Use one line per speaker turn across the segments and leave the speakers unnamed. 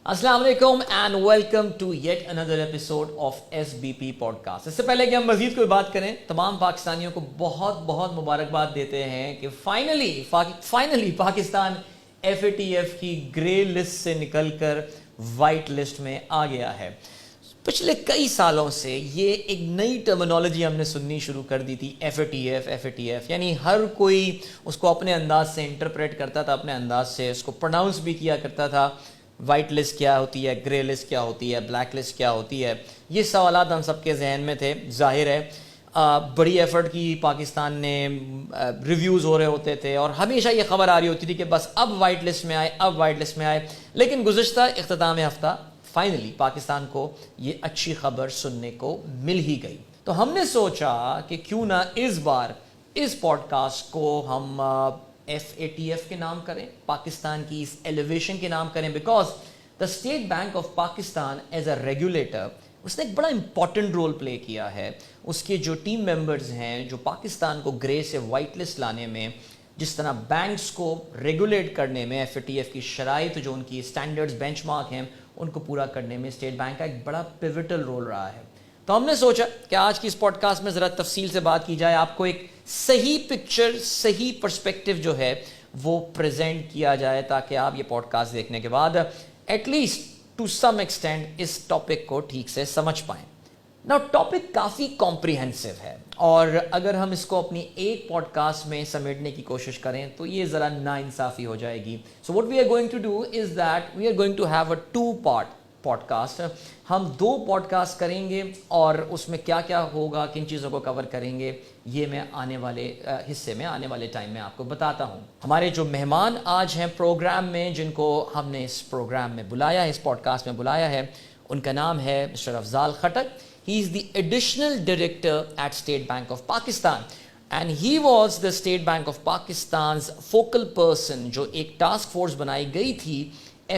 السلام علیکم and welcome to yet another episode of SBP podcast. اس سے پہلے کہ ہم مزید کوئی بات کریں, تمام پاکستانیوں کو بہت بہت مبارکباد دیتے ہیں کہ فائنلی پاکستان FATF کی گرے لسٹ سے نکل کر وائٹ لسٹ میں آ گیا ہے. پچھلے کئی سالوں سے یہ ایک نئی ٹرمینالوجی ہم نے سننی شروع کر دی تھی, FATF, یعنی ہر کوئی اس کو اپنے انداز سے انٹرپریٹ کرتا تھا, اپنے انداز سے اس کو پروناؤنس بھی کیا کرتا تھا. وائٹ لسٹ کیا ہوتی ہے, گرے لسٹ کیا ہوتی ہے, بلیک لسٹ کیا ہوتی ہے, یہ سوالات ہم سب کے ذہن میں تھے. ظاہر ہے بڑی ایفرٹ کی پاکستان نے, ریویوز ہو رہے ہوتے تھے اور ہمیشہ یہ خبر آ رہی ہوتی تھی کہ بس اب وائٹ لسٹ میں آئے, لیکن گزشتہ اختتام ہفتہ فائنلی پاکستان کو یہ اچھی خبر سننے کو مل ہی گئی. تو ہم نے سوچا کہ کیوں نہ اس بار اس پوڈ کاسٹ کو ہم FATF کے نام کریں, پاکستان کی اس ایلیویشن کے نام کریں, because the State Bank of Pakistan as a regulator اس نے ایک بڑا امپورٹنٹ رول پلے کیا ہے. اس کے جو ٹیم ممبرز ہیں جو پاکستان کو گرے سے وائٹ لسٹ لانے میں, جس طرح بینکس کو ریگولیٹ کرنے میں FATF کی شرائط, جو ان کی اسٹینڈرڈز بینچ مارک ہیں, ان کو پورا کرنے میں اسٹیٹ بینک کا ایک بڑا پیوٹل رول رہا ہے. تو ہم نے سوچا کہ آج کی اس پوڈ کاسٹ میں ذرا تفصیل سے بات کی جائے, آپ کو ایک صحیح پکچر, صحیح پرسپیکٹو جو ہے وہ پریزنٹ کیا جائے, تاکہ آپ یہ پوڈ کاسٹ دیکھنے کے بعد at least to some extent اس ٹاپک کو ٹھیک سے سمجھ پائیں. نا ٹاپک کافی کمپریہنسو ہے, اور اگر ہم اس کو اپنی ایک پوڈ کاسٹ میں سمیٹنے کی کوشش کریں تو یہ ذرا ناانصافی ہو جائے گی. So what we are going to do is that we are going to have a 2-part podcast. ہم 2 پوڈ کاسٹ کریں گے, اور اس میں کیا کیا ہوگا, کن چیزوں کو کور کریں گے, یہ میں آنے والے حصے میں, آنے والے ٹائم میں آپ کو بتاتا ہوں. ہمارے جو مہمان آج ہیں پروگرام میں, جن کو ہم نے اس پروگرام میں بلایا ہے, اس پوڈ کاسٹ میں بلایا ہے, ان کا نام ہے mister Afzal Khattak. He is the additional director at State Bank of Pakistan, and he was the State Bank of Pakistan's focal person, جو ایک ٹاسک فورس بنائی گئی تھی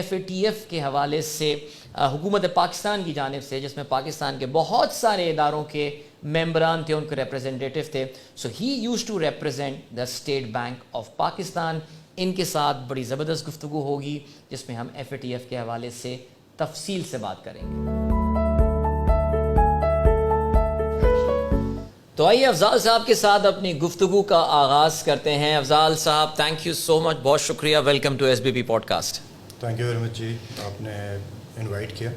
FATF کے حوالے سے حکومت پاکستان کی جانب سے, جس میں پاکستان کے بہت سارے اداروں کے ممبران تھے, ان کے ریپرزینٹیٹیو تھے. So he used to represent the State Bank of Pakistan. ان کے ساتھ بڑی زبردست گفتگو ہوگی, جس میں ہم FATF کے حوالے سے تفصیل سے بات کریں گے. تو آئیے افضال صاحب کے ساتھ اپنی گفتگو کا آغاز کرتے ہیں. افضال صاحب, تھینک یو سو مچ, بہت شکریہ, welcome to SBP podcast.
Thank you very much جی, آپ نے انوائٹ کیا.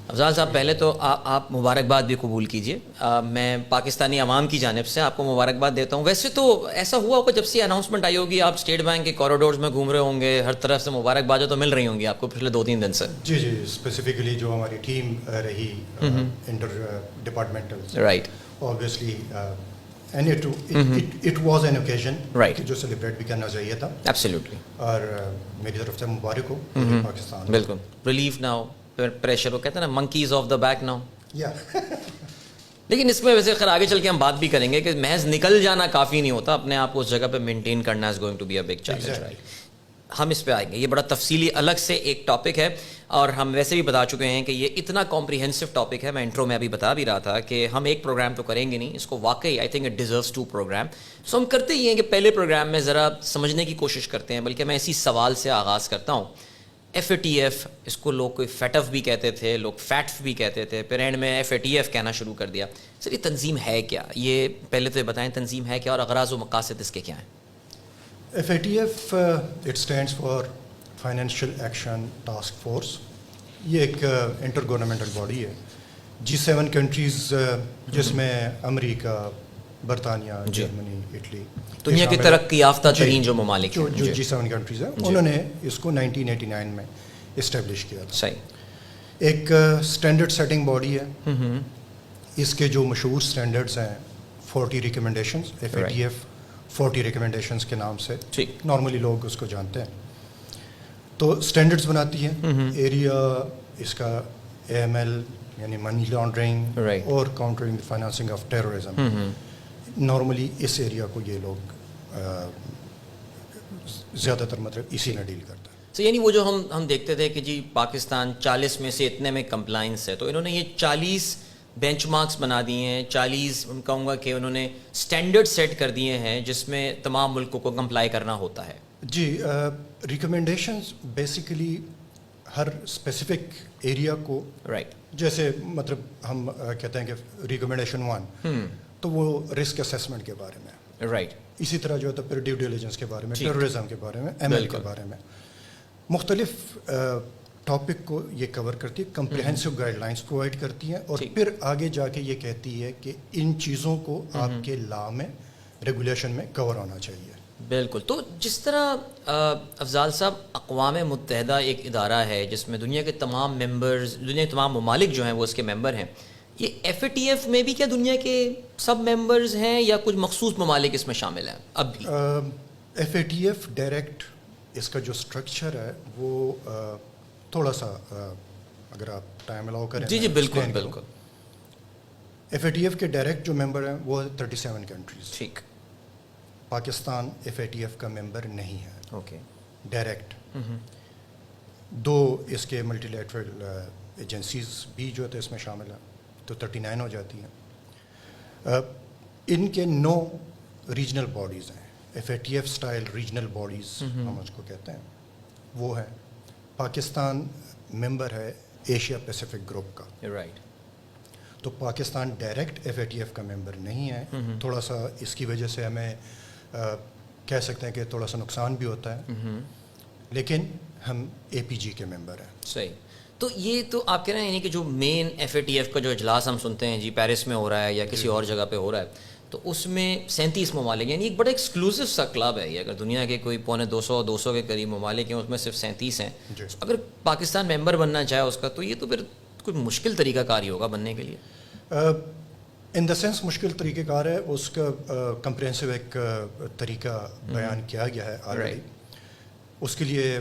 افضال صاحب, پہلے تو آپ مبارکباد بھی قبول کیجئے. میں پاکستانی عوام کی جانب سے آپ کو مبارکباد دیتا ہوں. ویسے تو ایسا ہوا ہوگا جب سے اناؤنسمنٹ آئی ہوگی, آپ اسٹیٹ بینک کے کوریڈورز میں گھوم رہے ہوں گے, ہر طرف سے مبارکبادیں تو مل رہی ہوں گی آپ کو پچھلے 2-3 دن سے.
جی جی, اسپیسیفکلی جو ہماری ٹیم رہی interdepartmental,
right,
obviously and it was an occasion
right
جو سیلیبریٹ بھی کرنا چاہیے تھا.
absolutely,
اور میری طرف سے مبارک ہو پاکستان.
بالکل, ریلیف نہ ہو, پریشر ہو, کہتے ہیں نا منکیز آف دا بیک نہ ہو. لیکن اس میں ویسے خیر آگے چل کے ہم بات بھی کریں گے کہ محض نکل جانا کافی نہیں ہوتا, اپنے آپ کو اس جگہ پہ مینٹین کرنا is going to be a big challenge, right. ہم اس پہ آئیں گے, یہ بڑا تفصیلی الگ سے ایک ٹاپک ہے, اور ہم ویسے بھی بتا چکے ہیں کہ یہ اتنا کمپریہنسو ٹاپک ہے. میں انٹرو میں ابھی بتا بھی رہا تھا کہ ہم ایک پروگرام تو کریں گے نہیں, اس کو واقعی I think it deserves 2 programme. So ہم کرتے ہی ہیں کہ پہلے پروگرام میں ذرا سمجھنے کی کوشش کرتے ہیں, بلکہ میں اسی سوال سے آغاز کرتا ہوں. FATF, اس کو لوگ کوئی FATF بھی کہتے تھے, لوگ FATF بھی کہتے تھے, پھر اینڈ میں FATF کہنا شروع کر دیا. سر یہ تنظیم ہے کیا, یہ پہلے تو یہ بتائیں تنظیم ہے کیا, اور اغراض و مقاصد اس کے کیا ہیں؟
FATF it stands for financial action task force. یہ ایک انٹر گورنمنٹل باڈی ہے. G7 کنٹریز, جس میں امریکہ, برطانیہ, جرمنی, اٹلی,
دنیا کی ترقی یافتہ ترین جو ممالک ہیں,
جو G7 کنٹریز ہیں, انہوں نے اس کو 1989 میں اسٹیبلش کیا تھا.
صحیح,
ایک اسٹینڈرڈ سیٹنگ باڈی ہے. اس کے جو مشہور اسٹینڈرڈس ہیں 40 ریکمنڈیشنز, FATF 40 ریکمنڈیشنز کے نام سے نارملی لوگ اس کو جانتے ہیں. تو اسٹینڈرڈس بناتی ہیں. ایریا اس کا AML یعنی منی لانڈرنگ اور countering financing of terrorism. Normally اس ایریا کو یہ لوگ زیادہ تر مطلب اسی میں ڈیل کرتا ہے.
تو یعنی وہ جو ہم دیکھتے تھے کہ جی پاکستان 40 میں سے اتنے میں کمپلائنس ہے, تو انہوں نے یہ 40 بینچ مارکس بنا دیے ہیں, 40 کہوں گا کہ انہوں نے اسٹینڈرڈ سیٹ کر دیے ہیں جس میں تمام ملکوں کو کمپلائی کرنا ہوتا ہے.
جی, ریکمنڈیشنز بیسیکلی ہر اسپیسیفک ایریا کو جیسے مطلب ہم کہتے ہیں کہ ریکمنڈیشن 1 تو وہ رسک اسیسمنٹ کے بارے میں اسی طرح جو ہے تو پھر ڈیو ڈیلیجنس کے بارے میں ٹیررزم کے بارے میں ML کے بارے میں مختلف ٹاپک کو یہ کور کرتی ہے کمپریہنسو گائیڈ لائنس پرووائڈ کرتی ہیں اور پھر آگے جا کے یہ کہتی ہے کہ ان چیزوں کو آپ کے لا میں ریگولیشن میں کور ہونا چاہیے.
بالکل. تو جس طرح افضال صاحب اقوام متحدہ ایک ادارہ ہے جس میں دنیا کے تمام ممبرز دنیا کے تمام ممالک جو ہیں وہ اس کے ممبر ہیں, یہ FATF میں بھی کیا دنیا کے سب ممبرز ہیں یا کچھ مخصوص ممالک اس میں شامل ہیں اب بھی؟
FATF ڈائریکٹ اس کا جو اسٹرکچر ہے وہ تھوڑا سا اگر آپ ٹائم الاؤ کریں.
جی بالکل بالکل.
FATF کے ڈائریکٹ جو ممبر ہیں وہ 37 کنٹریز.
ٹھیک.
پاکستان FATF کا ممبر نہیں ہے.
اوکے.
ڈائریکٹ 2 اس کے ملٹی لیٹرل ایجنسیز بھی جو ہے اس میں شامل ہیں تو 39 ہو جاتی ہیں. ان کے 9 ریجنل باڈیز ہیں. FATF سٹائل ریجنل باڈیز ہم اس کو کہتے ہیں وہ ہیں. پاکستان ممبر ہے ایشیا پیسیفک گروپ کا.
رائٹ.
تو پاکستان ڈائریکٹ FATF کا ممبر نہیں ہے. تھوڑا سا اس کی وجہ سے ہمیں کہہ سکتے ہیں کہ تھوڑا سا نقصان بھی ہوتا ہے, لیکن ہم APG کے ممبر ہیں.
صحیح. تو یہ تو آپ کہہ رہے ہیں یعنی کہ جو مین FATF کا جو اجلاس ہم سنتے ہیں جی پیرس میں ہو رہا ہے یا کسی اور جگہ پہ ہو رہا ہے تو اس میں 37 ممالک یعنی ایک بڑا ایکسکلوسیو سا کلب ہے یہ. اگر دنیا کے کوئی 200 کے قریب ممالک ہیں اس میں صرف 37 ہیں. اگر پاکستان ممبر بننا چاہے اس کا تو یہ تو پھر کوئی مشکل طریقہ کار ہی ہوگا بننے کے لیے.
ان دا سینس مشکل طریقہ کار ہے. اس کا کمپریہنسو ایک طریقہ بیان کیا گیا ہے آلریڈی. اس کے لیے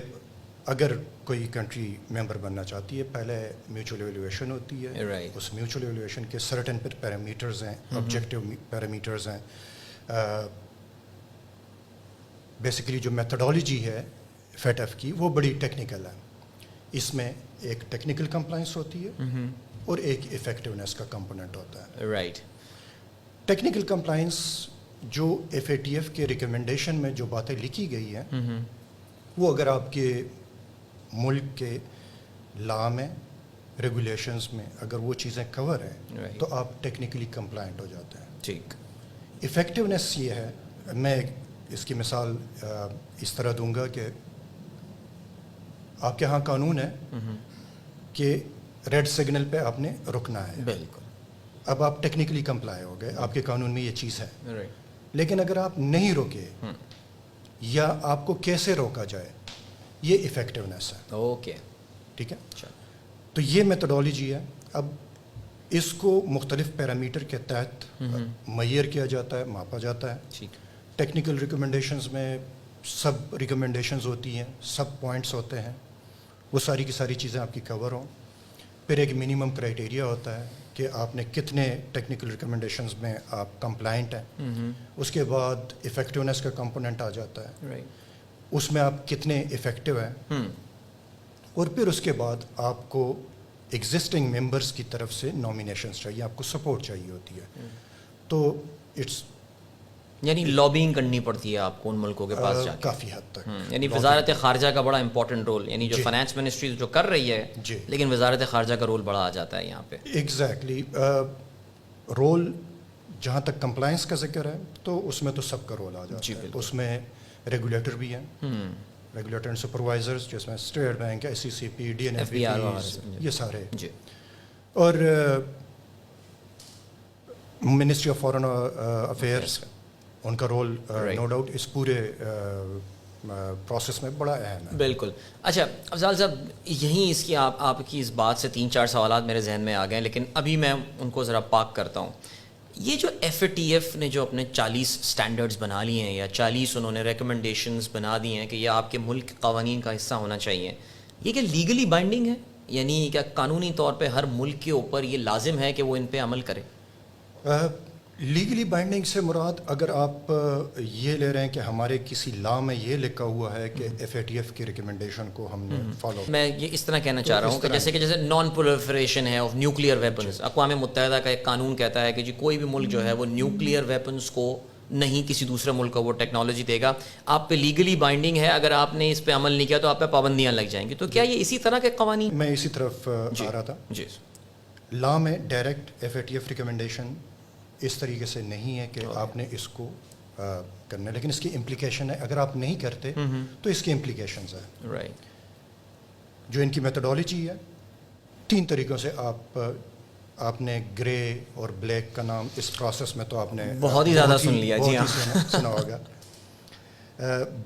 اگر کوئی کنٹری ممبر بننا چاہتی ہے پہلے میوچل ایویلویشن ہوتی ہے. اس میوچل ایویلویشن کے سرٹن پیرامیٹرز ہیں, آبجیکٹیو پیرامیٹرز ہیں. بیسیکلی جو میتھڈالوجی ہے FATF کی وہ بڑی ٹیکنیکل ہے. اس میں ایک ٹیکنیکل کمپلائنس ہوتی ہے اور ایک افیکٹونیس کا کمپوننٹ ہوتا ہے.
رائٹ.
ٹیکنیکل کمپلائنس جو FATF کے ریکمنڈیشن میں جو باتیں لکھی گئی ہیں وہ اگر آپ کے ملک کے لا میں ریگولیشنز میں اگر وہ چیزیں کور ہیں تو آپ ٹیکنیکلی کمپلائنٹ ہو جاتے ہیں.
ٹھیک.
افیکٹونیس یہ ہے, میں اس کی مثال اس طرح دوں گا کہ آپ کے ہاں قانون ہے کہ ریڈ سگنل پہ آپ نے رکنا ہے.
بالکل.
اب آپ ٹیکنیکلی کمپلائی ہو گئے, آپ کے قانون میں یہ چیز ہے. لیکن اگر آپ نہیں روکے یا آپ کو کیسے روکا جائے یہ افیکٹونیس ہے.
اوکے.
ٹھیک ہے. تو یہ میتھڈالوجی ہے. اب اس کو مختلف پیرامیٹر کے تحت معیار کیا جاتا ہے, ماپا جاتا ہے. ٹیکنیکل ریکمنڈیشنز میں سب ریکمنڈیشنز ہوتی ہیں, سب پوائنٹس ہوتے ہیں, وہ ساری کی ساری چیزیں آپ کی کور ہوں. پھر ایک منیمم کرائٹیریا ہوتا ہے کہ آپ نے کتنے ٹیکنیکل ریکمنڈیشنز میں آپ کمپلائنٹ ہیں. اس کے بعد افیکٹونیس کا کمپوننٹ آ جاتا ہے, اس میں آپ کتنے افیکٹو ہیں. اور پھر اس کے بعد آپ کو ایگزسٹنگ ممبرس کی طرف سے نامینیشنز چاہیے, آپ کو سپورٹ چاہیے ہوتی ہے. تو اٹس
یعنی لابینگ کرنی پڑتی ہے آپ کو ان ملکوں کے پاس جا کے
کافی حد تک.
یعنی وزارت خارجہ کا بڑا امپورٹنٹ رول, یعنی جو فائنانس منسٹری جو کر رہی ہے لیکن وزارت خارجہ کا رول بڑا آ جاتا ہے یہاں پہ.
ایگزیکٹلی. رول جہاں تک کمپلائنس کا ذکر ہے تو اس میں تو سب کا رول آ جاتا ہے. اس میں ریگولیٹر بھی ہیں, ریگولیٹر اینڈ سپروائزرز جس میں اسٹیٹ بینک, SECP, DNFB, یہ سارے. اور منسٹری آف فارن افیئرس, ان کا رول نو ڈاؤٹ اس پورے پروسیس میں بڑا اہم ہے. بالکل.
اچھا افضال صاحب, یہیں اس کی آپ کی اس بات سے 3-4 سوالات میرے ذہن میں آ گئے, لیکن ابھی میں ان کو ذرا پاک کرتا ہوں. یہ جو FATF نے جو اپنے 40 سٹینڈرڈز بنا لیے ہیں یا 40 انہوں نے ریکمنڈیشنز بنا دی ہیں کہ یہ آپ کے ملک قوانین کا حصہ ہونا چاہیے, یہ کیا لیگلی بائنڈنگ ہے؟ یعنی کیا قانونی طور پہ ہر ملک کے اوپر یہ لازم ہے کہ وہ ان پہ عمل کرے؟
لیگلی بائنڈنگ سے مراد اگر آپ یہ لے رہے ہیں کہ ہمارے کسی لا میں یہ لکھا ہوا ہے کہ FATF کی ریکمنڈیشن کو ہم نے فالو,
میں یہ اس طرح کہنا چاہ رہا ہوں کہ جیسے نان پرولیفریشن ہے آف نیوکلیئر ویپنز, اقوام متحدہ کا ایک قانون کہتا ہے کہ جی کوئی بھی ملک جو ہے وہ نیوکلیئر ویپنز کو نہیں کسی دوسرے ملک کو وہ ٹیکنالوجی دے گا. آپ پہ لیگلی بائنڈنگ ہے, اگر آپ نے اس پہ عمل نہیں کیا تو آپ پہ پابندیاں لگ جائیں گی. تو کیا یہ اسی طرح کے قوانین؟
میں اسی طرف آ رہا تھا.
جی,
لا میں ڈائریکٹ FATF ریکمنڈیشن اس طریقے سے نہیں ہے کہ آپ نے اس کو کرنا ہے, لیکن اس کی امپلیکیشن ہے. اگر آپ نہیں کرتے تو اس کی امپلیکیشنز ہیں.
رائٹ.
جو ان کی میتھڈالوجی ہے, 3 طریقوں سے آپ نے گرے اور بلیک کا نام اس پروسیس میں تو آپ نے
بہت ہی زیادہ سن لیا. جی ہاں,
سنا ہوگا.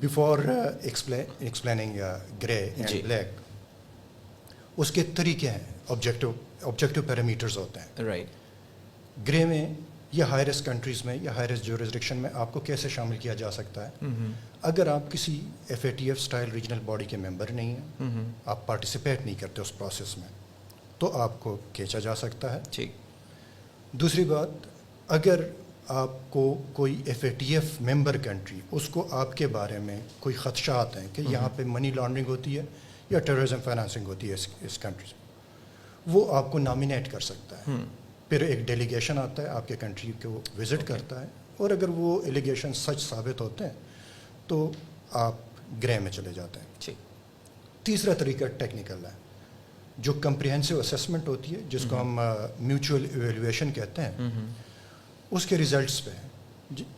Before explaining grey and black, اس کے طریقے ہیں, آبجیکٹو پیرامیٹرز ہوتے ہیں.
رائٹ.
گرے میں یا ہائی رسک کنٹریز میں یا ہائی رسک جورسڈکشن میں آپ کو کیسے شامل کیا جا سکتا ہے؟ اگر آپ کسی FATF اسٹائل ریجنل باڈی کے ممبر نہیں ہیں, آپ پارٹیسپیٹ نہیں کرتے اس پروسیس میں, تو آپ کو کھینچا جا سکتا ہے.
ٹھیک.
دوسری بات, اگر آپ کو کوئی FATF ممبر کنٹری, اس کو آپ کے بارے میں کوئی خدشات ہیں کہ یہاں پہ منی لانڈرنگ ہوتی ہے یا ٹیررزم فائنانسنگ ہوتی ہے اس کنٹری میں, وہ آپ کو نامینیٹ کر سکتا ہے. پھر ایک ڈیلیگیشن آتا ہے آپ کے کنٹری کو وزٹ کرتا ہے, اور اگر وہ ایلیگیشن سچ ثابت ہوتے ہیں تو آپ گرے میں چلے جاتے ہیں. تیسرا طریقہ ٹیکنیکل ہے, جو کمپریہنسو اسیسمنٹ ہوتی ہے, جس کو ہم میوچول ایویلویشن کہتے ہیں. اس کے ریزلٹس پہ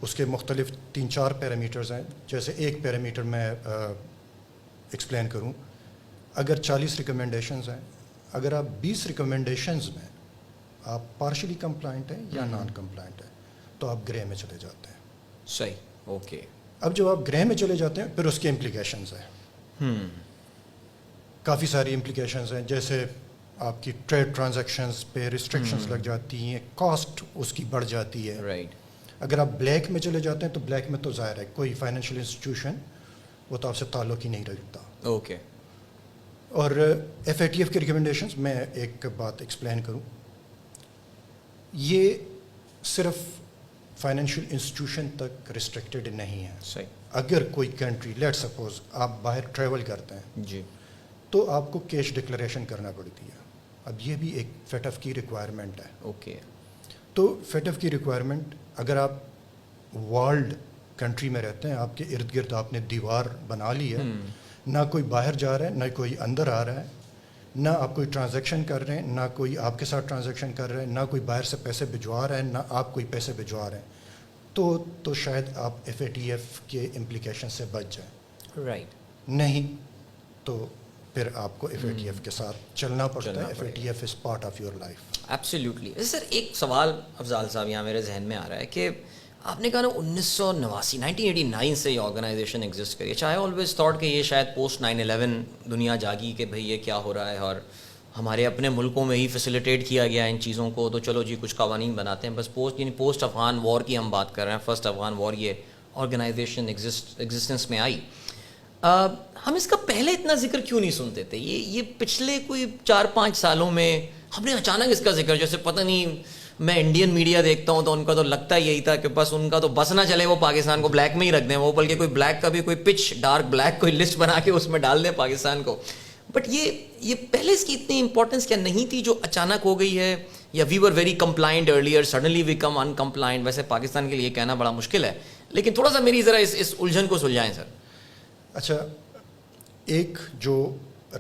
اس کے مختلف 3-4 پیرامیٹرز ہیں. جیسے ایک پیرامیٹر میں ایکسپلین کروں, اگر 40 ریکمنڈیشنز ہیں, اگر آپ 20 ریکمنڈیشنز میں آپ پارشلی کمپلائنٹ ہیں یا نان کمپلائنٹ ہیں, تو آپ گرے میں چلے جاتے ہیں.
صحیح. اوکے.
اب جب آپ گرے میں چلے جاتے ہیں, پھر اس کے امپلیکیشنز ہیں. کافی ساری امپلیکیشنز ہیں, جیسے آپ کی ٹریڈ ٹرانزیکشنز پہ ریسٹرکشنز لگ جاتی ہیں, کاسٹ اس کی بڑھ جاتی ہے.
رائٹ.
اگر آپ بلیک میں چلے جاتے ہیں تو بلیک میں تو ظاہر ہے کوئی فائنینشیل انسٹیٹیوشن وہ تو آپ سے تعلق ہی نہیں رکھتا.
اوکے.
اور FATF کی ریکمنڈیشنز, میں ایک بات ایکسپلین کروں, یہ صرف فائنینشیل انسٹیٹیوشن تک ریسٹرکٹیڈ نہیں ہے.
صحیح.
اگر کوئی کنٹری, لیٹ سپوز آپ باہر ٹریول کرتے ہیں,
جی,
تو آپ کو کیش ڈکلیریشن کرنا پڑتی ہے. اب یہ بھی ایک FATF کی ریکوائرمنٹ ہے.
اوکے.
تو FATF کی ریکوائرمنٹ, اگر آپ والڈ کنٹری میں رہتے ہیں, آپ کے ارد گرد آپ نے دیوار بنا لی ہے, نہ کوئی باہر جا رہا ہے نہ کوئی اندر آ رہا ہے, نہ آپ کوئی ٹرانزیکشن کر رہے ہیں نہ کوئی آپ کے ساتھ ٹرانزیکشن کر رہے ہیں, نہ کوئی باہر سے پیسے بھجوا رہا ہے نہ آپ کوئی پیسے بھجوا رہے ہیں, تو شاید آپ FATF کے امپلیکیشن سے بچ جائیں.
رائٹ.
نہیں تو پھر آپ کو FATF کے ساتھ چلنا پڑتا ہے. FATF is part of your life.
Absolutely. Sir ایک سوال افضال صاحب یہاں میرے ذہن میں آ رہا ہے کہ آپ نے کہا نا 1989 سے یہ آرگنائزیشن ایگزسٹ کری. اچھا, آئی آلویز تھاٹ کہ یہ شاید پوسٹ 9/11 دنیا جاگی کہ بھئی یہ کیا ہو رہا ہے, اور ہمارے اپنے ملکوں میں ہی فیسیلیٹیٹ کیا گیا ان چیزوں کو, تو چلو جی کچھ قوانین بناتے ہیں. بس پوسٹ افغان وار کی ہم بات کر رہے ہیں, فرسٹ افغان وار یہ آرگنائزیشن ایگزسٹنس میں آئی. ہم اس کا پہلے اتنا ذکر کیوں نہیں سنتے تھے؟ یہ پچھلے کوئی 4-5 سالوں میں ہم نے اچانک اس کا ذکر, جیسے پتہ نہیں, میں انڈین میڈیا دیکھتا ہوں تو ان کا تو لگتا یہی تھا کہ بس ان کا تو بس نہ چلے وہ پاکستان کو بلیک میں ہی رکھ دیں, وہ بلکہ کوئی بلیک کا بھی کوئی پچ ڈارک بلیک کوئی لسٹ بنا کے اس میں ڈال دیں پاکستان کو. بٹ یہ پہلے اس کی اتنی امپورٹنس کیا نہیں تھی جو اچانک ہو گئی ہے؟ یا we were very compliant earlier, suddenly we come in compliant? ویسے پاکستان کے لیے کہنا بڑا مشکل ہے, لیکن تھوڑا سا میری ذرا اس الجھن کو سلجھائیں سر.
اچھا, ایک جو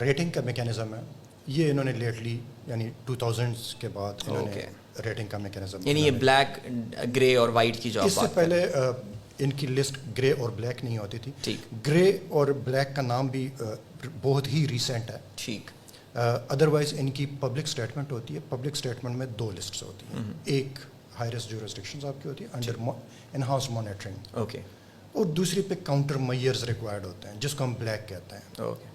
ریٹنگ کا میکینزم ہے, یہ انہوں نے لیٹلی یعنی 2000s کے بعد انہوں نے ریٹنگ کا میکینزم,
یعنی یہ بلیک گرے اور وائٹ کی جو
اس سے پہلے ان کی لسٹ گرے اور بلیک نہیں ہوتی تھی.
ٹھیک.
گرے اور بلیک کا نام بھی بہت ہی ریسنٹ ہے.
ٹھیک.
ادروائز ان کی پبلک اسٹیٹمنٹ ہوتی ہے. پبلک اسٹیٹمنٹ میں 2 لسٹس ہوتی ہیں. ایک ہائی رسک جورسڈکشنز آپ کی ہوتی ہے انڈر انہاؤس مانیٹرنگ,
اوکے,
اور دوسری پہ کاؤنٹر میئرز ریکوائرڈ ہوتے ہیں, جس کو ہم بلیک کہتے ہیں.
اوکے.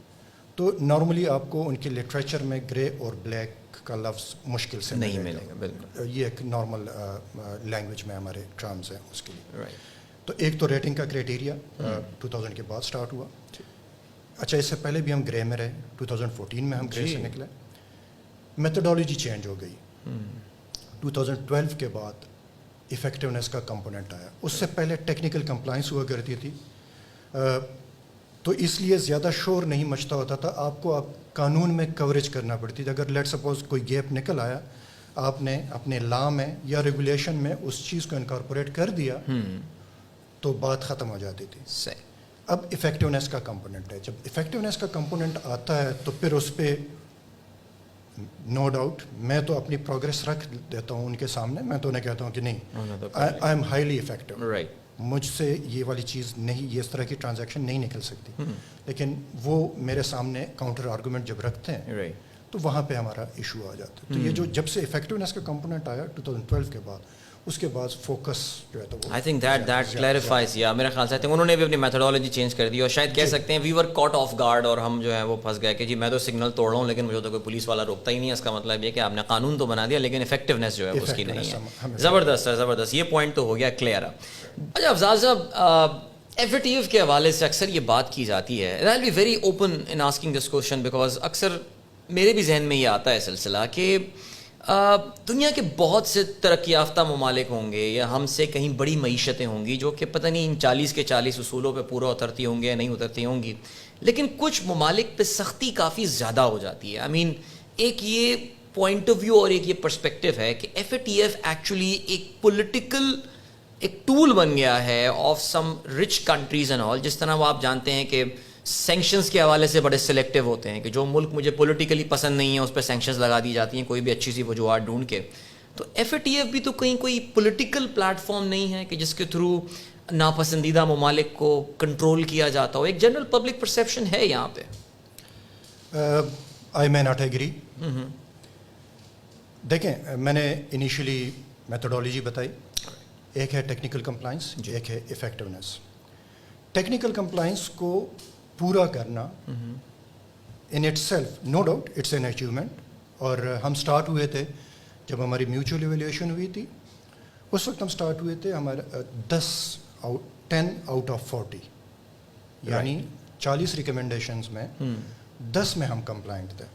تو نارملی آپ کو ان کے لٹریچر میں گرے اور بلیک کا لفظ مشکل سے
نہیں ملے گا. بالکل,
یہ ایک نارمل لینگویج میں ہمارے ٹرمز ہیں اس کے لیے.
رائٹ.
تو ایک تو ریٹنگ کا کرائٹیریا 2000 کے بعد سٹارٹ ہوا. اچھا, اس سے پہلے بھی ہم گرے میں رہے, 2014 میں ہم گرے سے نکلے. میتھڈالوجی چینج ہو گئی. 2012 کے بعد ایفیکٹونیس کا کمپوننٹ آیا. اس سے پہلے ٹیکنیکل کمپلائنس ہوا کرتی تھی, تو اس لیے زیادہ شور نہیں مچتا ہوتا تھا. آپ کو قانون میں کوریج کرنا پڑتی تھی. اگر لیٹ سپوز کوئی گیپ نکل آیا, آپ نے اپنے لا میں یا ریگولیشن میں اس چیز کو انکارپوریٹ کر دیا, تو بات ختم ہو جاتی تھی.
صحیح.
اب افیکٹونیس کا کمپوننٹ ہے. جب افیکٹونیس کا کمپوننٹ آتا ہے تو پھر اس پہ نو ڈاؤٹ میں تو اپنی پروگریس رکھ دیتا ہوں ان کے سامنے. میں تو انہیں کہتا ہوں کہ نہیں, آئی ایم ہائیلی افیکٹو, مجھ سے یہ والی چیز نہیں, یہ اس طرح کی ٹرانزیکشن نہیں نکل سکتی. لیکن وہ میرے سامنے کاؤنٹر آرگومنٹ جب رکھتے ہیں تو وہاں پہ ہمارا ایشو آ جاتا ہے. تو یہ جو جب سے افیکٹونیس کا کمپوننٹ آیا 2012 کے بعد, اس کے بعد فوکس جو ہے تو
آئی تھنک دیٹ کلیریفائز. یا میرا خیال سے انہوں نے بھی اپنی میتھڈالوجی چینج کر دی اور شاید کہہ سکتے ہیں وی ور کاٹ آف گارڈ, اور ہم جو ہے وہ پھنس گئے کہ جی میں تو سگنل توڑ رہا ہوں لیکن مجھے تو کوئی پولیس والا روکتا ہی نہیں ہے. اس کا مطلب یہ کہ آپ نے قانون تو بنا دیا لیکن افیکٹونیس جو ہے اس کی نہیں ہے. زبردست ہے, زبردست. یہ پوائنٹ تو ہو گیا کلیئر. اچھا افضال صاحب, FATF کے حوالے سے اکثر یہ بات کی جاتی ہے, and I'll be very open in asking this question because اکثر میرے بھی ذہن میں یہ آتا ہے سلسلہ کہ دنیا کے بہت سے ترقی یافتہ ممالک ہوں گے یا ہم سے کہیں بڑی معیشتیں ہوں گی جو کہ پتہ نہیں ان 40 کے 40 اصولوں پہ پورا اترتی ہوں گے یا نہیں اترتی ہوں گی, لیکن کچھ ممالک پہ سختی کافی زیادہ ہو جاتی ہے. آئی مین ایک یہ پوائنٹ آف ویو اور ایک یہ پرسپیکٹیو ہے کہ FATF ایکچولی ایک پولیٹیکل ایک ٹول بن گیا ہے of some rich countries and all. جس طرح وہ آپ جانتے ہیں کہ سینکشنز کے حوالے سے بڑے سلیکٹیو ہوتے ہیں کہ جو ملک مجھے پولیٹیکلی پسند نہیں ہے اس پہ سینکشنز لگا دی جاتی ہیں کوئی بھی اچھی سی وجوہات ڈھونڈ کے. تو FATF بھی تو کہیں کوئی پولیٹیکل پلیٹ فارم نہیں ہے کہ جس کے تھرو ناپسندیدہ ممالک کو کنٹرول کیا جاتا ہو. ایک جنرل پبلک پرسیپشن ہے یہاں پہ.
آئی مے ناٹ ایگری. دیکھیں میں نے انیشلی میتھڈالوجی بتائی, ایک ہے ٹیکنیکل کمپلائنس, ایک ہے افیکٹونیس. ٹیکنیکل کمپلائنس کو پورا کرنا in itself no doubt it's an achievement. اور ہم سٹارٹ ہوئے تھے جب ہماری میوچل ایویلیویشن ہوئی تھی, اس وقت ہم سٹارٹ ہوئے تھے ہمارے 10 آؤٹ آف 40, یعنی 40 ریکمنڈیشنز میں 10 میں ہم کمپلائنٹ تھے.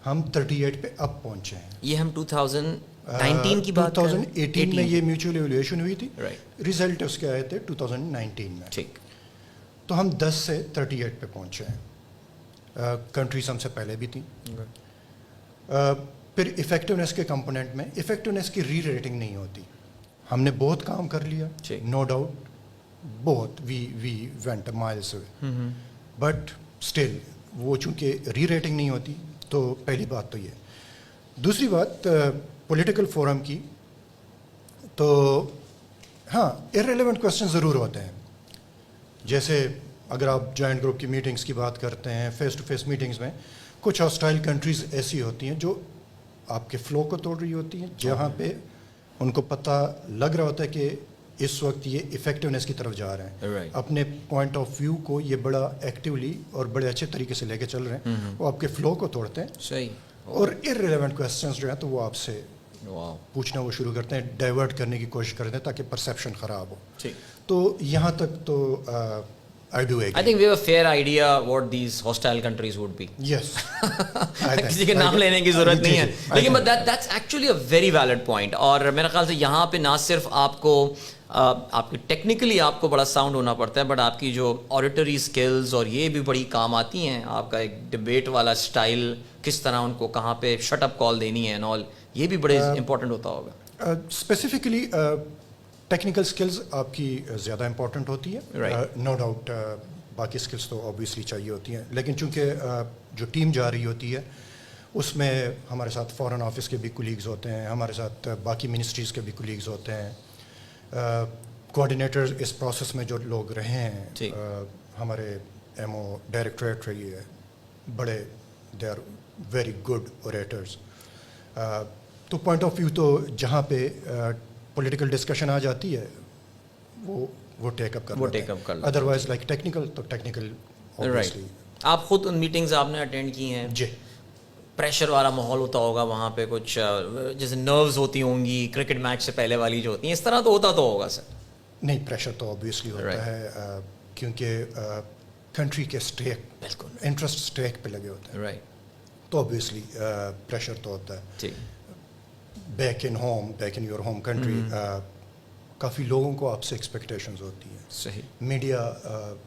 ہم 38 پہ اب پہنچے ہیں.
یہ ہم 2019 کی بات
2018 میں یہ میوچل ایویلیویشن ہوئی تھی, ریزلٹ اس کے آئے تھے 2019 میں.
ٹھیک.
تو ہم 10 سے 38 پہ پہنچے ہیں. کنٹریز ہم سے پہلے بھی تھیں. پھر افیکٹونیس کے کمپوننٹ میں افیکٹونیس کی ری ریٹنگ نہیں ہوتی. ہم نے بہت کام کر لیا, نو ڈاؤٹ, بہت we went miles away, but still وہ چونکہ ری ریٹنگ نہیں ہوتی. تو پہلی بات تو یہ. دوسری بات پولیٹیکل فورم کی, تو ہاں ارریلیونٹ کویسچن ضرور ہوتے ہیں. جیسے اگر آپ جوائنٹ گروپ کی میٹنگز کی بات کرتے ہیں, فیس ٹو فیس میٹنگز میں کچھ ہاسٹائل کنٹریز ایسی ہوتی ہیں جو آپ کے فلو کو توڑ رہی ہوتی ہیں, جہاں پہ ان کو پتہ لگ رہا ہوتا ہے کہ اس وقت یہ افیکٹونیس کی طرف جا رہے ہیں, اپنے پوائنٹ آف ویو کو یہ بڑا ایکٹیولی اور بڑے اچھے طریقے سے لے کے چل رہے ہیں, وہ آپ کے فلو کو توڑتے ہیں.
صحیح.
اور ارریلیونٹ کویسچنز جو ہیں تو وہ آپ سے پوچھنا وہ شروع کرتے ہیں, ڈائیورٹ کرنے کی کوشش کرتے ہیں تاکہ پرسیپشن خراب ہو. تو یہاں تک تو I do agree.
I think we have a fair idea what these hostile countries would be.
Yes.
کسی کے نام لینے کی ضرورت نہیں ہے, لیکن that's actually a very valid point. اور میرا خیال سے یہاں پہ نہ صرف آپ کو آپ کی ٹیکنیکلی آپ کو بڑا ساؤنڈ ہونا پڑتا ہے, بٹ آپ کی جو آڈیٹری اسکلز اور یہ بھی بڑی کام آتی ہیں. آپ کا ایک ڈبیٹ والا اسٹائل, کس طرح ان کو کہاں پہ شٹ اپ کال دینی ہے اینڈ آل, یہ بھی بڑے امپورٹنٹ ہوتا ہوگا.
اسپیسیفکلی ٹیکنیکل سکلز آپ کی زیادہ امپورٹنٹ ہوتی ہے, نو ڈاؤٹ. باقی سکلز تو آبویسلی چاہیے ہوتی ہیں, لیکن چونکہ جو ٹیم جا رہی ہوتی ہے اس میں ہمارے ساتھ فارن آفس کے بھی کولیگز ہوتے ہیں, ہمارے ساتھ باقی منسٹریز کے بھی کولیگز ہوتے ہیں, کوآرڈینیٹرز اس پروسیس میں جو لوگ رہے ہیں, ہمارے MO ڈائریکٹریٹ رہی ہے, بڑے دے آر ویری گڈ اوریٹرز. تو پوائنٹ آف ویو تو جہاں پہ پولیٹیکل ڈسکشن آ جاتی ہے وہ ٹیک اپ کر لیتے. ادروائز لائک ٹیکنیکل تو ٹیکنیکل اوبویسلی.
آپ خود ان میٹنگز آپ نے اٹینڈ کی ہیں.
جی.
پریشر والا ماحول ہوتا ہوگا وہاں پہ, کچھ جیسے نروز ہوتی ہوں گی کرکٹ میچ سے پہلے والی جو ہوتی ہیں, اس طرح تو ہوتا تو ہوگا سر.
نہیں, پریشر تو اوبویسلی ہوتا ہے, کیونکہ کنٹری کے اسٹیک, بالکل انٹرسٹ اسٹیک پہ لگے ہوتے ہیں. تو اوبویسلی پریشر تو ہوتا ہے. Back in home, back in your home country, کافی لوگوں کو آپ سے ایکسپیکٹیشنز ہوتی ہیں.
صحیح.
میڈیا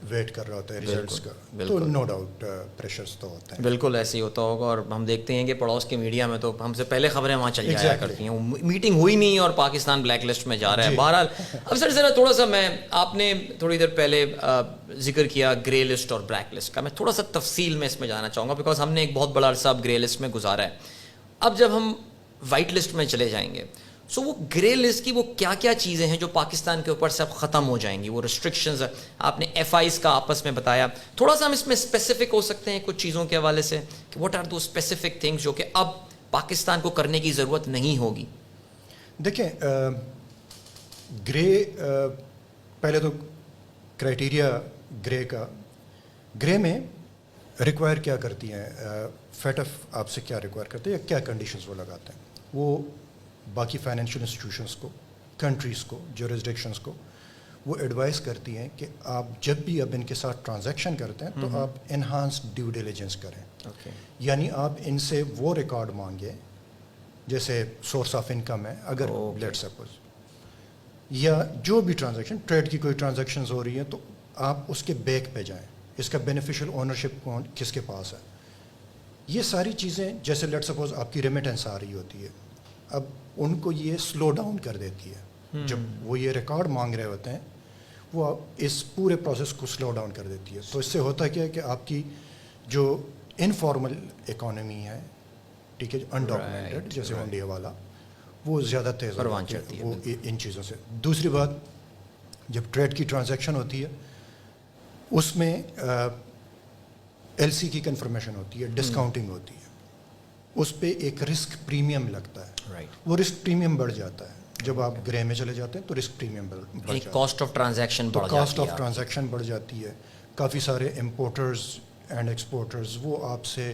ویٹ کر رہا ہوتا ہے ریزلٹس کا, تو نو ڈاؤٹ پریشرز تو ہوتے ہیں.
بالکل ایسے ہی ہوتا ہوگا, اور ہم دیکھتے ہیں کہ پڑوس کے میڈیا میں تو ہم سے پہلے خبریں وہاں چل جایا کرتی ہیں. میٹنگ ہوئی نہیں اور پاکستان بلیک لسٹ میں جا رہا ہے. بہرحال اب سر ذرا تھوڑا سا آپ نے تھوڑی دیر پہلے ذکر کیا گرے لسٹ اور بلیک لسٹ کا, میں تھوڑا سا تفصیل میں اس میں جانا چاہوں گا, بیکاز ہم نے ایک بہت بڑا عرصہ اب گرے لسٹ میں گزارا ہے. اب جب ہم وائٹ لسٹ میں چلے جائیں گے, سو وہ گرے لسٹ کی وہ کیا کیا چیزیں ہیں جو پاکستان کے اوپر سے اب ختم ہو جائیں گی, وہ ریسٹرکشنز آپ نے ایف آئیز کا آپس میں بتایا, تھوڑا سا ہم اس میں اسپیسیفک ہو سکتے ہیں کچھ چیزوں کے حوالے سے کہ what are the specific things جو کہ اب پاکستان کو کرنے کی ضرورت نہیں ہوگی.
دیکھیں گرے, پہلے تو کرائٹیریا گرے میں ریکوائر کیا کرتی ہیں, فیٹف آپ سے کیا ریکوائر کرتے ہیں یا کیا کنڈیشنز وہ لگاتے ہیں. وہ باقی فائنینشیل انسٹیٹیوشنس کو, کنٹریز کو, جورسڈکشنس کو وہ ایڈوائز کرتی ہیں کہ آپ جب بھی اب ان کے ساتھ ٹرانزیکشن کرتے ہیں تو آپ انہانسڈ ڈیو ڈیلیجنس کریں. یعنی آپ ان سے وہ ریکارڈ مانگیں جیسے سورس آف انکم ہے اگر لیٹ سپوز, یا جو بھی ٹرانزیکشن, ٹریڈ کی کوئی ٹرانزیکشنز ہو رہی ہیں تو آپ اس کے بیک پہ جائیں, اس کا بینیفیشیل اونرشپ کس کے پاس ہے. یہ ساری چیزیں جیسے لیٹ سپوز آپ کی ریمیٹنس آ رہی ہوتی ہے, اب ان کو یہ سلو ڈاؤن کر دیتی ہے. جب وہ یہ ریکارڈ مانگ رہے ہوتے ہیں وہ اس پورے پروسیس کو سلو ڈاؤن کر دیتی ہے. تو اس سے ہوتا کیا ہے کہ آپ کی جو انفارمل اکانومی ہے, ٹھیک ہے, انڈاکومنٹڈ جیسے انڈیا والا, وہ زیادہ تیز ہے وہ ان چیزوں سے. دوسری بات, جب ٹریڈ کی ٹرانزیکشن ہوتی ہے اس میں ایل سی کی کنفرمیشن ہوتی ہے, ڈسکاؤنٹنگ ہوتی ہے, اس پہ ایک رسک پریمیم لگتا ہے. وہ رسک پریمیم بڑھ جاتا ہے جب آپ گرے میں چلے جاتے ہیں, تو رسک پریمیم بڑھ جاتا ہے,
کاسٹ آف
ٹرانزیکشن بڑھ جاتی ہے. کافی سارے امپورٹرز اینڈ ایکسپورٹرز وہ آپ سے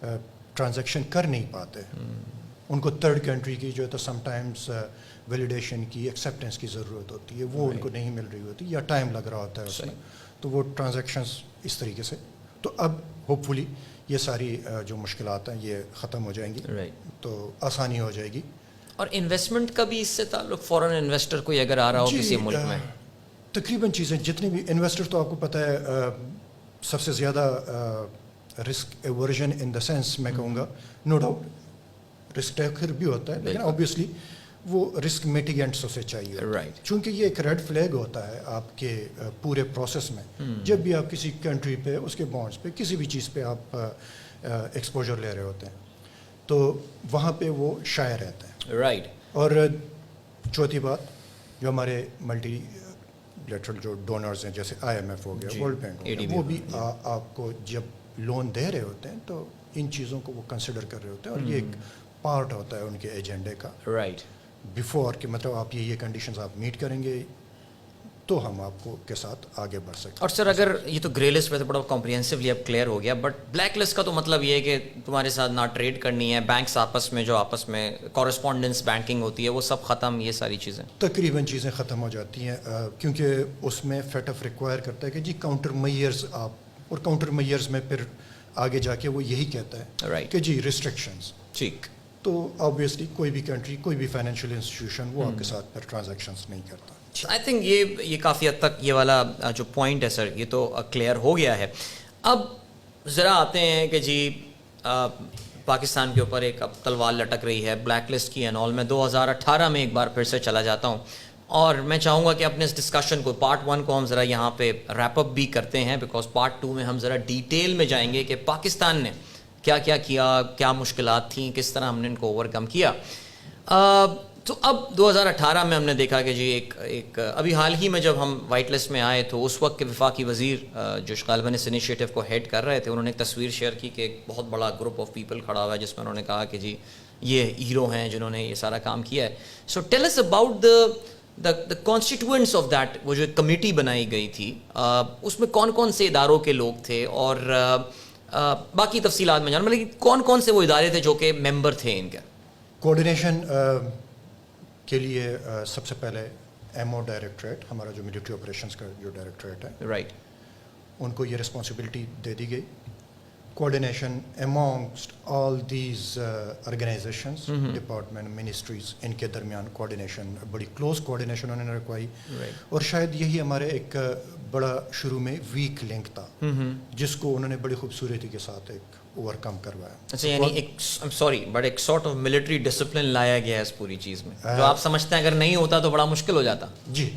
ٹرانزیکشن کر نہیں پاتے. ان کو تھرڈ کنٹری کی جو ہے تو سم ٹائمز ویلیڈیشن کی, ایکسیپٹنس کی ضرورت ہوتی ہے, وہ ان کو نہیں مل رہی ہوتی یا ٹائم لگ رہا ہوتا ہے اس میں, تو وہ ٹرانزیکشنز اس طریقے سے. تو اب ہوپ فلی یہ ساری جو مشکلات ہیں یہ ختم ہو جائیں گی, تو آسانی ہو جائے گی.
اور انویسٹمنٹ کا بھی اس سے تعلق, فورن انویسٹر کوئی اگر آ رہا ہو کسی ملک میں,
تقریباً چیزیں جتنے بھی انویسٹر, تو آپ کو پتہ ہے سب سے زیادہ رسک ایورژن ان دا سینس میں کہوں گا, نو ڈاؤٹ رسک ٹیکر بھی ہوتا ہے, لیکن آبویسلی وہ رسک میٹیگینٹس اسے چاہیے, چونکہ یہ ایک ریڈ فلیگ ہوتا ہے آپ کے پورے پروسیس میں. جب بھی آپ کسی کنٹری پہ, اس کے بانڈس پہ, کسی بھی چیز پہ آپ ایکسپوجر لے رہے ہوتے ہیں, تو وہاں پہ وہ شائع رہتا ہے. اور چوتھی بات, جو ہمارے ملٹی لیٹرل جو ڈونرز ہیں جیسے آئی ایم ایف ہو گیا, ورلڈ بینک ہو گیا, وہ بھی آپ کو جب لون دے رہے ہوتے ہیں تو ان چیزوں کو وہ کنسیڈر کر رہے ہوتے ہیں, اور یہ ایک پارٹ ہوتا ہے ان کے ایجنڈے کا, بیفور کہ مطلب آپ یہ کنڈیشنز آپ میٹ کریں گے تو ہم آپ کو کے ساتھ آگے بڑھ سکتے ہیں.
اور سر اگر یہ تو گرے لسٹ پہ تو بڑا کمپریہنسولی اب کلیئر ہو گیا, بٹ بلیک لسٹ کا تو مطلب یہ ہے کہ تمہارے ساتھ نہ ٹریڈ کرنی ہے, بینکس آپس میں جو آپس میں کورسپونڈنس بینکنگ ہوتی ہے وہ سب ختم, یہ ساری چیزیں
تقریباً چیزیں ختم ہو جاتی ہیں, کیونکہ اس میں فیٹ آف ریکوائر کرتا ہے کہ جی کاؤنٹر میئرز آپ, اور کاؤنٹر میئرز میں پھر آگے جا کے وہ یہی کہتا ہے کہ جی ریسٹرکشنز.
ٹھیک.
تو آبویسلی کوئی بھی کنٹری, کوئی بھی فائنینشیل انسٹیٹیوشن وہ آپ کے ساتھ پھر ٹرانزیکشنز نہیں کرتا.
آئی تھنک یہ کافی حد تک یہ والا جو پوائنٹ ہے سر یہ تو کلیئر ہو گیا ہے. اب ذرا آتے ہیں کہ جی پاکستان کے اوپر ایک اب تلوار لٹک رہی ہے بلیک لسٹ کی اینڈ آل. میں 2018 میں ایک بار پھر سے چلا جاتا ہوں, اور میں چاہوں گا کہ اپنے اس ڈسکشن کو پارٹ 1 کو ہم ذرا یہاں پہ ریپ اپ بھی کرتے ہیں, بیکاز پارٹ 2 میں ہم ذرا ڈیٹیل میں جائیں گے کہ پاکستان نے کیا کیا کیا, کیا مشکلات تھیں, کس طرح ہم نے ان کو اوور کم کیا. تو اب 2018 میں ہم نے دیکھا کہ جی ایک ابھی حال ہی میں جب ہم وائٹ لسٹ میں آئے تو اس وقت کے وفاقی وزیر جو غالباً اس انیشیٹو کو ہیڈ کر رہے تھے, انہوں نے ایک تصویر شیئر کی کہ ایک بہت بڑا گروپ آف پیپل کھڑا ہوا ہے جس میں انہوں نے کہا کہ جی یہ ہیرو ہیں جنہوں نے یہ سارا کام کیا ہے. So tell us about the constituents of that, وہ جو ایک کمیٹی بنائی گئی تھی اس میں کون کون سے اداروں کے لوگ تھے, اور باقی تفصیلات میں جانوں, مطلب کون کون سے وہ ادارے تھے جو کہ ممبر تھے ان کے.
کوآرڈینیشن کے لیے سب سے پہلے ایم او ڈائریکٹریٹ, ہمارا جو ملٹری آپریشنس کا جو ڈائریکٹریٹ ہے,
رائٹ,
ان کو یہ رسپانسبلٹی دے دی گئی. coordination amongst all these organizations, department, ministries, ان کے درمیان coordination, بڑی close coordination انہوں نے رکھوائی. اور شاید یہی ہمارے ایک بڑا شروع میں weak link تھا جس کو انہوں نے بڑی خوبصورتی کے ساتھ ایک اوورکم کروایا.
اچھا یعنی ایک سوری بٹ ایک سارٹ آف ملٹری ڈسپلن لایا گیا ہے اس پوری چیز میں, جو آپ سمجھتے ہیں اگر نہیں ہوتا تو بڑا مشکل ہو جاتا.
جی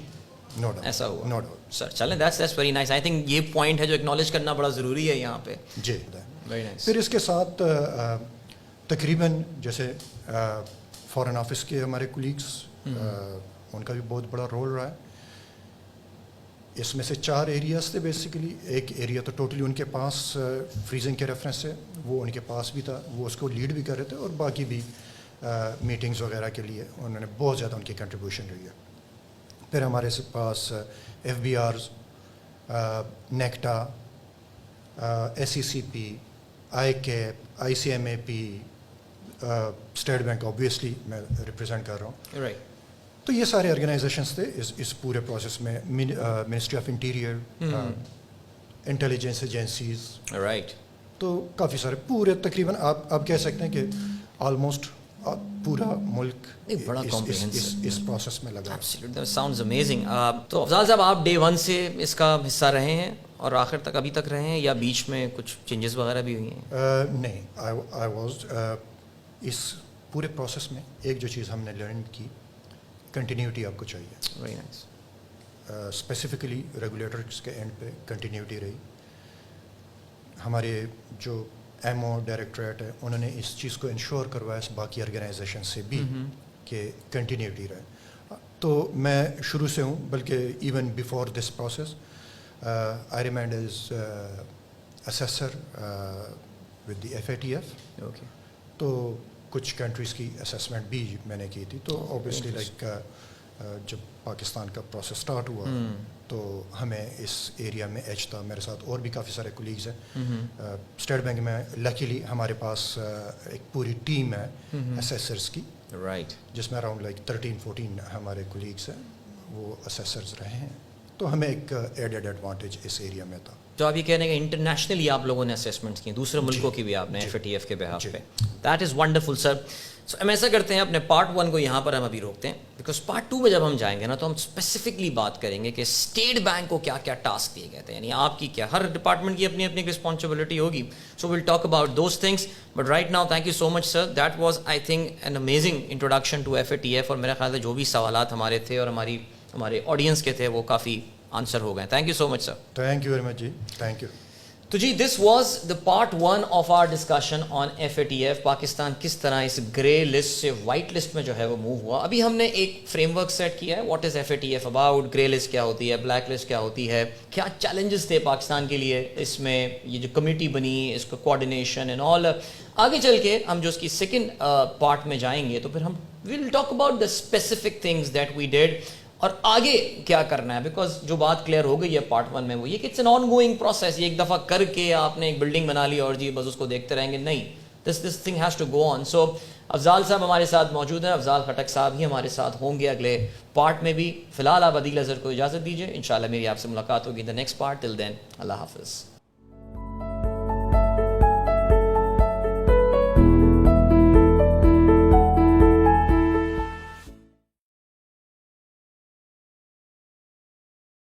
نو ڈاؤٹ,
ایسا ہوا.
نو ڈاؤٹ
سر چلیں that's very nice. I think یہ پوائنٹ ہے جو اکنالج کرنا بڑا ضروری ہے یہاں پہ.
جی
ویری نائس.
پھر اس کے ساتھ تقریباً جیسے فارن آفس کے ہمارے کولیگس, ان کا بھی بہت بڑا رول رہا ہے. اس میں سے 4 ایریاز تھے بیسیکلی. ایک ایریا تو ٹوٹلی ان کے پاس فریزنگ کے ریفرنس سے وہ ان کے پاس بھی تھا, وہ اس کو لیڈ بھی کر رہے تھے, اور باقی بھی میٹنگز وغیرہ کے لیے انہوں نے بہت زیادہ ان کی کنٹریبیوشن رہی ہے. پھر ہمارے پاس F B Rs, NACTA, S C C P, I cap, I C M A P, State Bank obviously میں ریپرزینٹ کر رہا ہوں.
رائٹ.
تو یہ سارے آرگنائزیشنس تھے اس پورے پروسیس میں. Ministry of interior, intelligence agencies,
right.
تو کافی سارے پورے تقریباً آپ کہہ سکتے ہیں کہ آلموسٹ پورا ملک اس پروسیس میں لگا.
Absolutely, that sounds amazing. تو افضال صاحب آپ ڈے 1 سے اس کا حصہ رہے ہیں اور آخر تک ابھی تک رہے ہیں, یا بیچ میں کچھ چینجز وغیرہ بھی ہوئی ہیں؟
نہیں, آئی واز اس پورے پروسیس میں ایک جو چیز ہم نے لرن کی, کنٹینیوٹی آپ کو چاہیے.
Very nice.
اسپیسیفکلی ریگولیٹرس کے اینڈ پہ کنٹینیوٹی رہی. ہمارے جو ایم او ڈائریکٹریٹ ہے انہوں نے اس چیز کو انشور کروایا باقی آرگنائزیشن سے بھی کہ کنٹینیوٹی رہے. تو میں شروع سے ہوں, بلکہ even before this process I remained as assessor with the F A T F. تو کچھ کنٹریز کی اسیسمنٹ بھی میں نے کی تھی. تو اوبیسلی لائک جب پاکستان کا پروسیس اسٹارٹ ہوا تو ہمیں اس ایریا میں ایج تھا. میرے ساتھ اور بھی کافی سارے کولیگز ہیں. اسٹیٹ بینک میں لکیلی ہمارے پاس ایک پوری ٹیم ہے اسیسرز کی,
رائٹ,
جس میں اراؤنڈ لائک 13-14 ہمارے کولیگس ہیں, وہ اسیسرز رہے ہیں. تو ہمیں ایک ایڈیڈ ایڈوانٹیج اس ایریا میں تھا.
تو آپ یہ کہنے کہ انٹرنیشنلی آپ لوگوں نے اسیسمنٹس کی, دوسرے ملکوں کی بھی آپ نے ایف اے ٹی ایف کے بہاف پہ. دیٹ از ونڈرفل سر. سو ہم ایسا کرتے ہیں, اپنے پارٹ 1 کو یہاں پر ہم ابھی روکتے ہیں, بیکاز پارٹ 2 میں جب ہم جائیں گے نا تو ہم اسپیسیفکلی بات کریں گے کہ اسٹیٹ بینک کو کیا کیا ٹاسک دیے گئے تھے, یعنی آپ کی کیا, ہر ڈپارٹمنٹ کی اپنی اپنی رسپانسبلٹی ہوگی. So we'll talk about those things, but right now thank you so much sir. That was I think an amazing introduction to F A T F, اور میرا خیال ہے جو بھی سوالات ہمارے تھے اور ہمارے آڈینس کے تھے وہ کافی آنسر ہو گئے. Thank you so much sir.
Thank you very much جی, تھینک یو.
تو جی this was the part 1 of our discussion on F A T F. Pakistan کس طرح اس گرے لسٹ سے وائٹ لسٹ میں جو ہے وہ موو ہوا. ابھی ہم نے ایک فریم ورک سیٹ کیا ہے, what is F A T F about, grey list کیا ہوتی ہے, بلیک لسٹ کیا ہوتی ہے, کیا چیلنجز تھے پاکستان کے لیے اس میں, یہ جو کمیٹی بنی اس کا کوآرڈینیشن اینڈ آل. آگے چل کے ہم جو اس کی سیکنڈ پارٹ میں جائیں گے تو پھر ہم will talk about the specific things that we did, اور آگے کیا کرنا ہے. بیکاز جو بات کلیئر ہو گئی ہے پارٹ 1 میں وہ یہ کہ it's an ongoing process. یہ ایک دفعہ کر کے آپ نے ایک بلڈنگ بنا لی اور جی بس اس کو دیکھتے رہیں گے, نہیں, this thing has to go on. So Afzal sahib ہمارے ساتھ موجود ہیں, افضال خٹک صاحب ہی ہمارے ساتھ ہوں گے اگلے پارٹ میں بھی. فی الحال آپ عدیل اظہر کو اجازت دیجیے, انشاءاللہ میری آپ سے ملاقات ہوگی ان دا نیکسٹ پارٹ. ٹل دین اللہ حافظ.